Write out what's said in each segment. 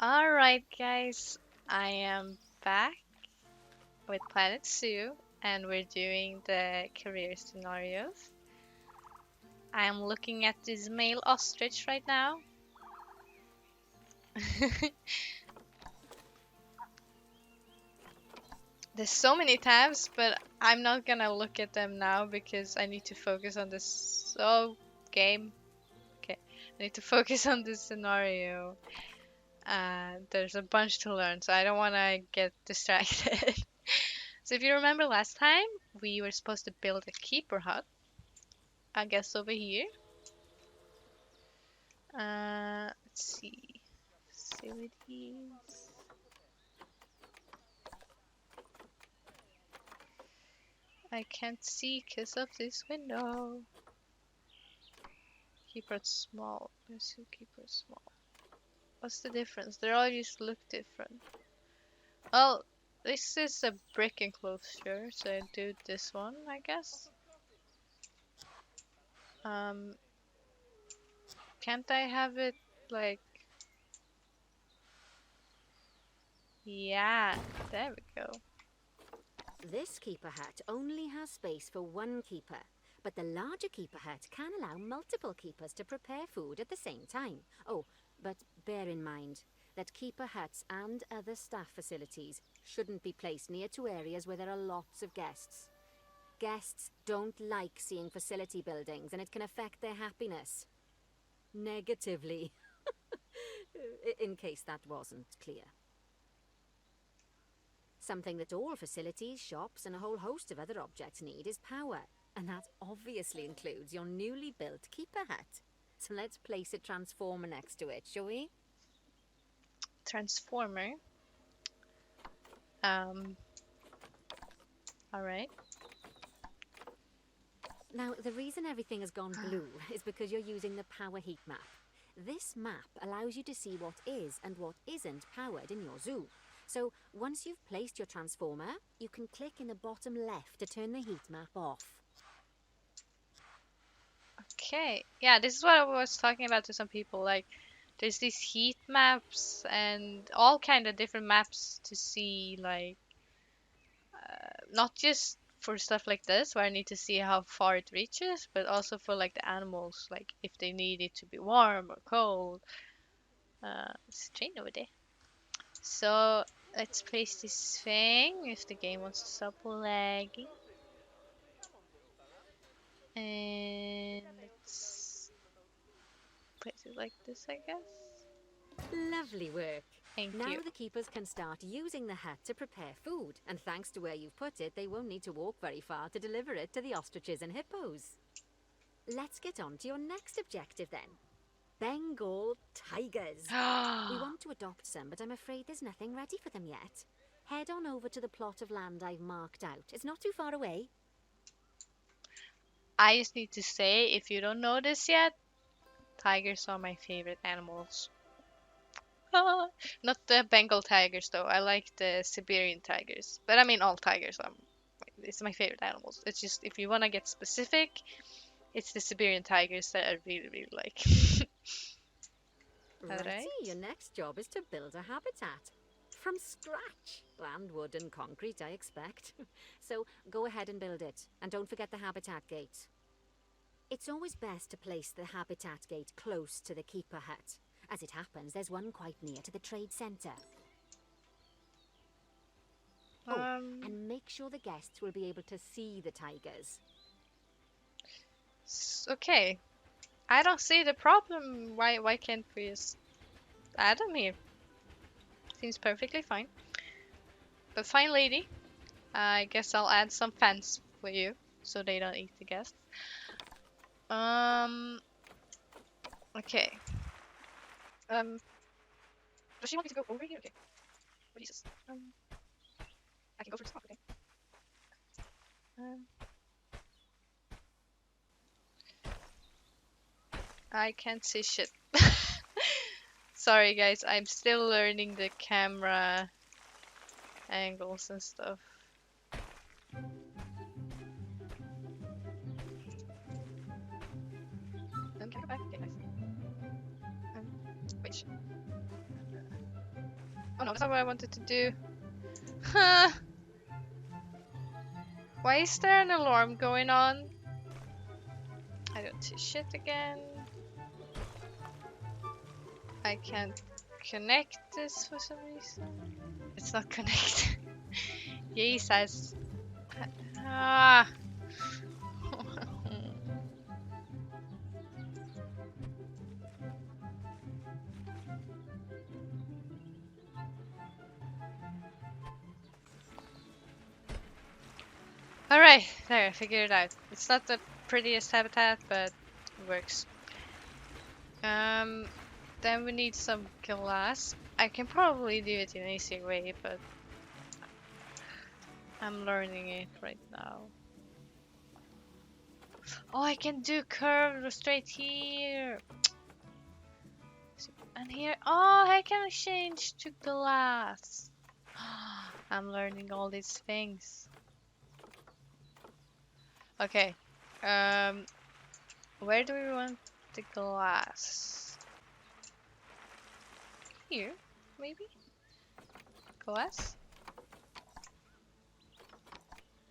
Alright, guys, I am back with Planet Zoo and we're doing the career scenarios. I am looking at this male ostrich right now. There's so many tabs, but I'm not gonna look at them now because I need to focus on this. Oh, game. Okay, I need to focus on this scenario. There's a bunch to learn, so I don't want to get distracted. So if you remember last time, we were supposed to build a keeper hut. I guess over here. Let's see. Facilities. I can't see because of this window. Keeper it small. Let's see, keeper it small. What's the difference? They all just look different. Well, this is a brick enclosure, so I do this one, I guess. Um, can't I have it like? Yeah, there we go. This keeper hut only has space for one keeper, but the larger keeper hut can allow multiple keepers to prepare food at the same time. Oh, but bear in mind that keeper huts and other staff facilities shouldn't be placed near to areas where there are lots of guests. Guests don't like seeing facility buildings and it can affect their happiness. Negatively, in case that wasn't clear. Something that all facilities, shops, and a whole host of other objects need is power. And that obviously includes your newly built keeper hut. So let's place a transformer next to it, shall we? Transformer. Um, alright. Now, the reason everything has gone blue is because you're using the power heat map. This map allows you to see what is and what isn't powered in your zoo. So once you've placed your transformer, you can click in the bottom left to turn the heat map off. Okay. Yeah, this is what I was talking about to some people. Like, there's these heat maps and all kind of different maps to see, like, not just for stuff like this where I need to see how far it reaches, but also for like the animals, like if they need it to be warm or cold. It's train over there. So let's place this thing if the game wants to stop lagging. And let's place it like this, I guess. Lovely work. Thank Now you. the keepers can start using the hut to prepare food, and thanks to where you've put it, they won't need to walk very far to deliver it to the ostriches and hippos. Let's get on to your next objective then. Bengal tigers. We want to adopt some, but I'm afraid there's nothing ready for them yet. Head on over to the plot of land I've marked out. It's not too far away. I just need to say, if you don't know this yet, tigers are my favorite animals. Not the Bengal tigers though. I like the Siberian tigers. But I mean all tigers. It's my favorite animals. It's just if you want to get specific, it's the Siberian tigers that I really really like. Righty, Alright. your next job is to build a habitat. From scratch. Land, wood and concrete, I expect. So go ahead and build it. And don't forget the habitat gate. It's always best to place the habitat gate close to the keeper hut. As it happens, there's one quite near to the trade centre. Oh, Um. and make sure the guests will be able to see the tigers. Okay. I don't see the problem. Why can't we just add them here? Seems perfectly fine. But fine, lady. I guess I'll add some fence for you so they don't eat the guests. Um. Okay. Does she want me to go over here? Okay. What is this? I can go for the spot. Okay. Um, I can't see shit. Sorry, guys. I'm still learning the camera angles and stuff. Can I go back? Okay, nice. Wait. Oh no, that's not what I wanted to do. Huh. Why is there an alarm going on? I don't see shit again. I can't connect this for some reason. It's not connected. Jesus. Ah. Alright, there, I figured it out. It's not the prettiest habitat, but it works. Then we need some glass. I can probably do it in an easier way, but I'm learning it right now. Oh, I can do curve straight here. And here, oh, I can change to glass. I'm learning all these things. Okay, where do we want the glass? Here, maybe? Glass?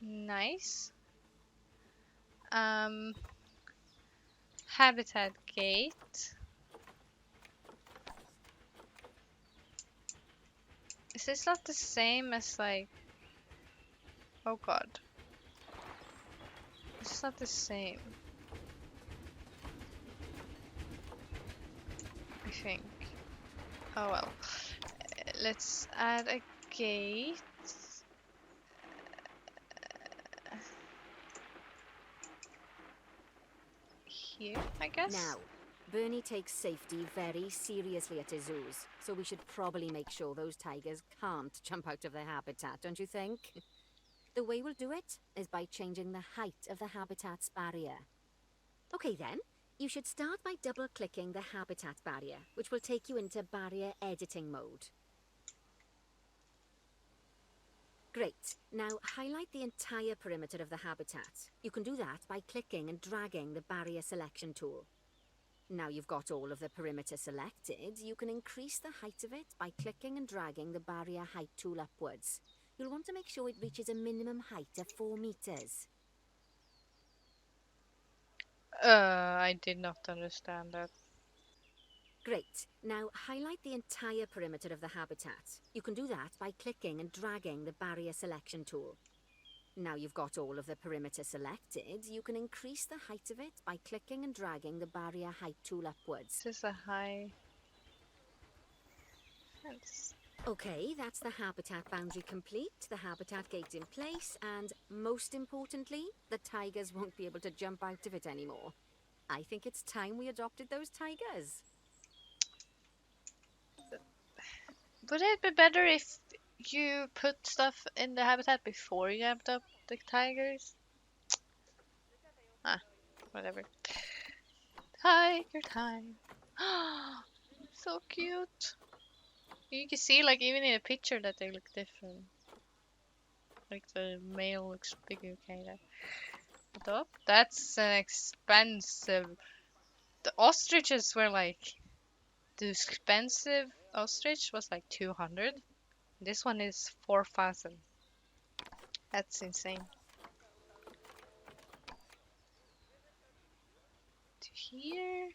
Nice. Habitat gate. Is this not the same as like... Oh god. It's not the same. I think. Oh well. Let's add a gate. Here, I guess. Now, Bernie takes safety very seriously at his zoos, so we should probably make sure those tigers can't jump out of their habitat, don't you think? The way we'll do it is by changing the height of the habitat's barrier. Okay then, you should start by double-clicking the habitat barrier, which will take you into barrier editing mode. Great. Now highlight the entire perimeter of the habitat. You can do that by clicking and dragging the barrier selection tool. Now you've got all of the perimeter selected, you can increase the height of it by clicking and dragging the barrier height tool upwards. You'll want to make sure it reaches a minimum height of 4 meters. I did not understand that. Great. Now highlight the entire perimeter of the habitat. You can do that by clicking and dragging the barrier selection tool. Now you've got all of the perimeter selected, you can increase the height of it by clicking and dragging the barrier height tool upwards. This is a high fence. Okay, that's the habitat boundary complete, the habitat gate in place, and most importantly, the tigers won't be able to jump out of it anymore. I think it's time we adopted those tigers. Would it be better if you put stuff in the habitat before you adopt the tigers? Ah, whatever. Tiger time. So cute. You can see, like, even in a picture that they look different. Like, the male looks bigger, kinda. Adopt? That's an expensive... The ostriches were like... The expensive ostrich was like 200. This one is 4,000. That's insane. To here.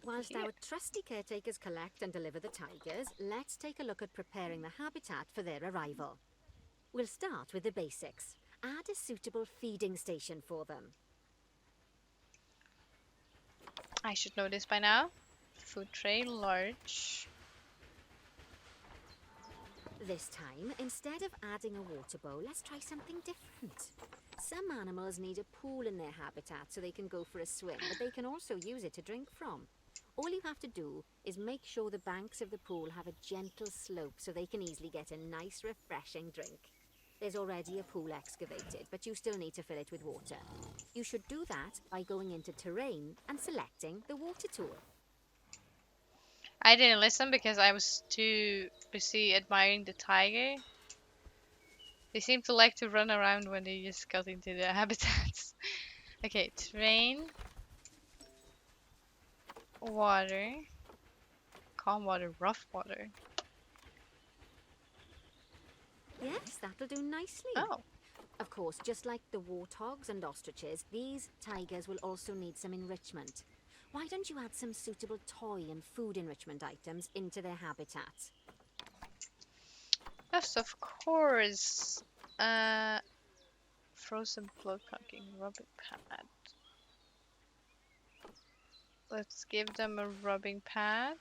Whilst our trusty caretakers collect and deliver the tigers, let's take a look at preparing the habitat for their arrival. We'll start with the basics. Add a suitable feeding station for them. I should know this by now. Food tray large. This time, instead of adding a water bowl, let's try something different. Some animals need a pool in their habitat so they can go for a swim, but they can also use it to drink from. All you have to do is make sure the banks of the pool have a gentle slope so they can easily get a nice, refreshing drink. There's already a pool excavated, but you still need to fill it with water. You should do that by going into terrain and selecting the water tool. I didn't listen because I was too busy admiring the tiger. They seem to like to run around when they just got into their habitats. Okay, terrain. Water. Calm water, rough water. that'll do nicely. Oh. Of course, just like the warthogs and ostriches, these tigers will also need some enrichment. Why don't you add some suitable toy and food enrichment items into their habitat? Yes, of course. Uh, frozen blood clotting rubbing pad. Let's give them a rubbing pad.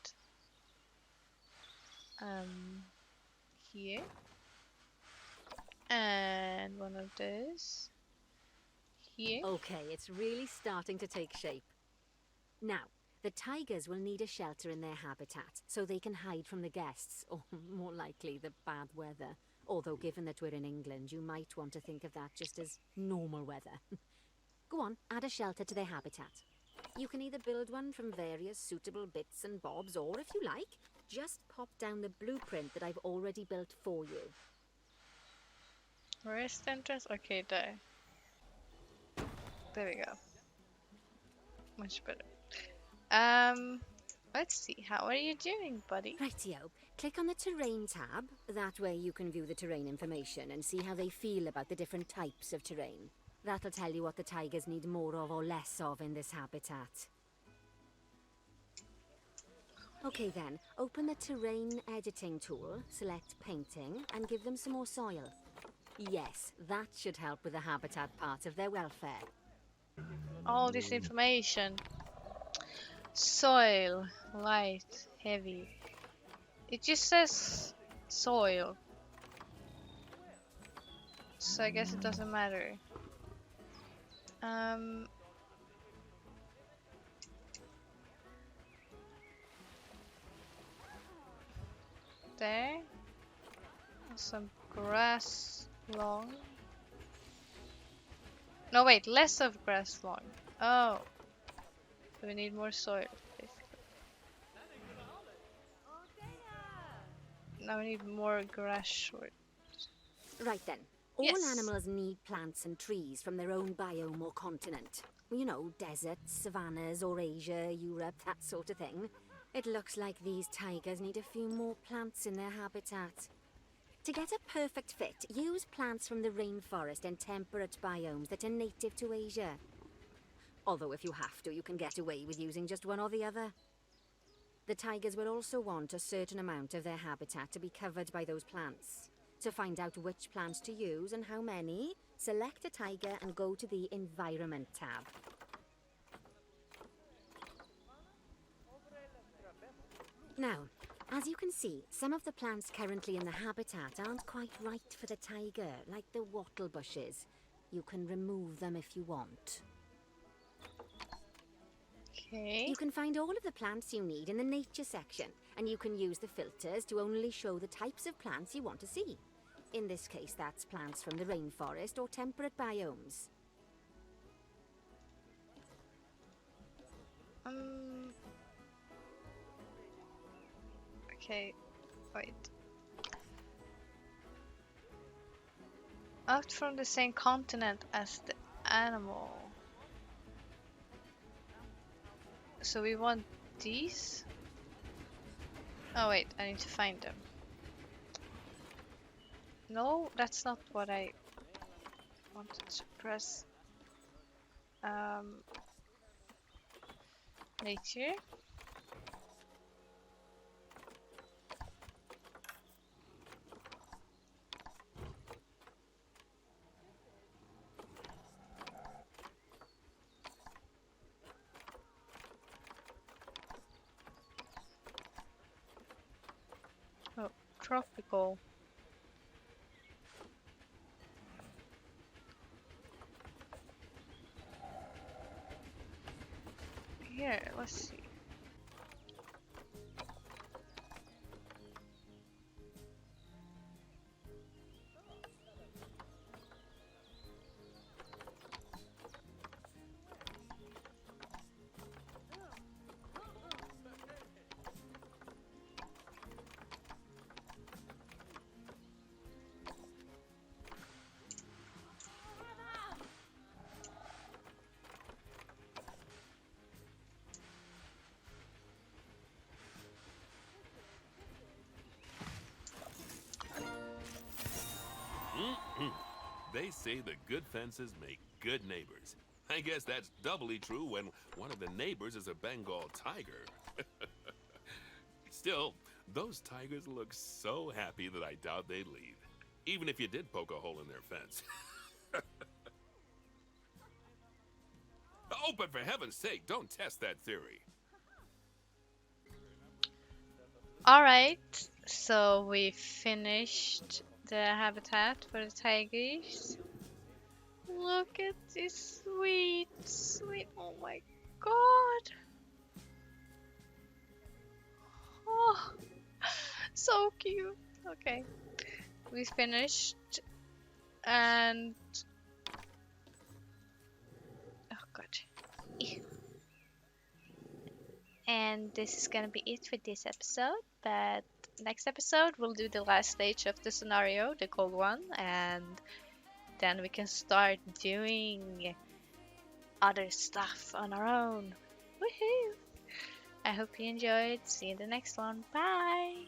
Here. And one of those. Here. Okay, it's really starting to take shape. Now, the tigers will need a shelter in their habitat so they can hide from the guests, or more likely, the bad weather. Although, given that we're in England, you might want to think of that just as normal weather. Go on, add a shelter to their habitat. You can either build one from various suitable bits and bobs, or if you like, just pop down the blueprint that I've already built for you. Where is the entrance? Okay, there. There we go. Much better. Let's see. How are you doing, buddy? Rightio. Click on the terrain tab. That way you can view the terrain information and see how they feel about the different types of terrain. That'll tell you what the tigers need more of or less of in this habitat. Okay then, open the terrain editing tool, select painting, and give them some more soil. Yes, that should help with the habitat part of their welfare. All this information. Soil, light, heavy. It just says soil. So I guess it doesn't matter. There. Some grass long. No, wait, less of grass long. Oh. So we need more soil, basically. Now we need more grass short. Right then. All Yes. animals need plants and trees from their own biome or continent. You know, deserts, savannas, Eurasia, Europe, that sort of thing. It looks like these tigers need a few more plants in their habitat. To get a perfect fit, use plants from the rainforest and temperate biomes that are native to Asia. Although if you have to, you can get away with using just one or the other. The tigers will also want a certain amount of their habitat to be covered by those plants. To find out which plants to use and how many, select a tiger and go to the Environment tab. Now, as you can see, some of the plants currently in the habitat aren't quite right for the tiger, like the wattle bushes. You can remove them if you want. Okay. You can find all of the plants you need in the nature section, and you can use the filters to only show the types of plants you want to see. In this case, that's plants from the rainforest or temperate biomes. Okay, wait. Out from the same continent as the animal. So we want these? Oh wait, I need to find them. No, that's not what I wanted to press. Nature. Oh, tropical. Here, let's see. They say the good fences make good neighbors. I guess that's doubly true when one of the neighbors is a Bengal tiger. Still, those tigers look so happy that I doubt they'd leave, even if you did poke a hole in their fence. Oh, but for heaven's sake, don't test that theory. All right, so we finished the habitat for the tigers. Look at this sweet, sweet. Oh my god. Oh, so cute. Okay, we finished, and oh god. And this is gonna be it for this episode. But next episode, we'll do the last stage of the scenario, the cold one, and then we can start doing other stuff on our own. Woohoo! I hope you enjoyed. See you in the next one. Bye!